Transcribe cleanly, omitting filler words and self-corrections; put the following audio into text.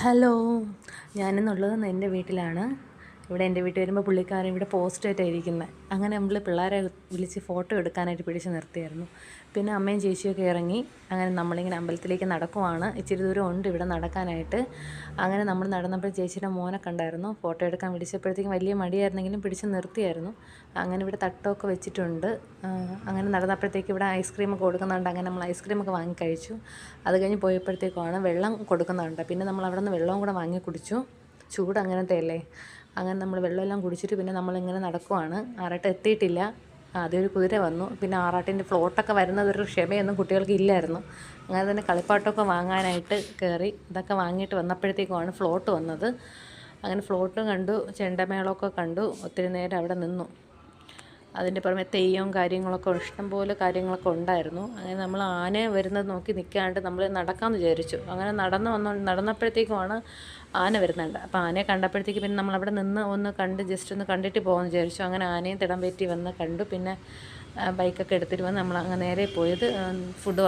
Hello, ഞാനിന്നുള്ളത് എൻ്റെ വീട്ടിലാണ്. ഇവിടെ എൻ്റെ വീട്ടിൽ വരുമ്പോൾ പുള്ളിക്കാരൻ ഇവിടെ പോസ്റ്റായിട്ടാണ് ഇരിക്കുന്നത്. അങ്ങനെ നമ്മൾ പിള്ളേരെ വിളിച്ച് ഫോട്ടോ എടുക്കാനായിട്ട് പിടിച്ച് നിർത്തിയായിരുന്നു. പിന്നെ അമ്മയും ചേച്ചിയൊക്കെ ഇറങ്ങി. അങ്ങനെ നമ്മളിങ്ങനെ അമ്പലത്തിലേക്ക് നടക്കുവാണ്. ഇച്ചിരി ദൂരം ഉണ്ട് ഇവിടെ നടക്കാനായിട്ട്. അങ്ങനെ നമ്മൾ നടന്നപ്പോൾ ചേച്ചിയുടെ മോനെ കണ്ടായിരുന്നു. ഫോട്ടോ എടുക്കാൻ വിളിച്ചപ്പോഴത്തേക്കും വലിയ മടിയായിരുന്നെങ്കിലും പിടിച്ച് നിർത്തിയായിരുന്നു. അങ്ങനെ ഇവിടെ തട്ടമൊക്കെ വെച്ചിട്ടുണ്ട്. അങ്ങനെ നടന്നപ്പോഴത്തേക്ക് ഇവിടെ ഐസ്ക്രീമൊക്കെ കൊടുക്കുന്നുണ്ട്. അങ്ങനെ നമ്മൾ ഐസ്ക്രീമൊക്കെ വാങ്ങി കഴിച്ചു. അത് കഴിഞ്ഞ് പോയപ്പോഴത്തേക്കുമാണ് വെള്ളം കൊടുക്കുന്നുണ്ട്. പിന്നെ നമ്മൾ അവിടെ നിന്ന് വെള്ളവും കൂടെ വാങ്ങി കുടിച്ചു. ചൂട് അങ്ങനത്തെ അല്ലേ. അങ്ങനെ നമ്മൾ വെള്ളമെല്ലാം കുടിച്ചിട്ട് പിന്നെ നമ്മളിങ്ങനെ നടക്കുവാണ്. ആറാട്ട് എത്തിയിട്ടില്ല. ആദ്യം ഒരു കുതിര വന്നു. പിന്നെ ആറാട്ടിൻ്റെ ഫ്ലോട്ടൊക്കെ വരുന്നതൊരു ക്ഷമയൊന്നും കുട്ടികൾക്ക് ഇല്ലായിരുന്നു. അങ്ങനെ തന്നെ കളിപ്പാട്ടമൊക്കെ വാങ്ങാനായിട്ട് കയറി. ഇതൊക്കെ വാങ്ങിയിട്ട് വന്നപ്പോഴത്തേക്കുമാണ് ഫ്ലോട്ട് വന്നത്. അങ്ങനെ ഫ്ലോട്ടും കണ്ടു, ചെണ്ടമേളമൊക്കെ കണ്ടു. ഒത്തിരി നേരം അവിടെ നിന്നു. അതിൻ്റെ പുറമെ തെയ്യവും കാര്യങ്ങളൊക്കെ ഇഷ്ടംപോലെ കാര്യങ്ങളൊക്കെ ഉണ്ടായിരുന്നു. അങ്ങനെ നമ്മൾ ആനയെ വരുന്നത് നോക്കി നിൽക്കാണ്ട് നമ്മൾ നടക്കാമെന്ന് വിചാരിച്ചു. അങ്ങനെ നടന്നപ്പോഴത്തേക്കുമാണ് ആന വരുന്നുണ്ട്. അപ്പോൾ ആനയെ കണ്ടപ്പോഴത്തേക്ക് പിന്നെ നമ്മളവിടെ നിന്ന് ഒന്ന് കണ്ട് ജസ്റ്റ് ഒന്ന് കണ്ടിട്ട് പോകാമെന്ന് വിചാരിച്ചു. അങ്ങനെ ആനയും തിടം പറ്റി വന്ന് കണ്ടു. പിന്നെ ബൈക്കൊക്കെ എടുത്തിട്ട് വന്ന് നമ്മൾ അങ്ങ് നേരെ പോയത് ഫുഡ്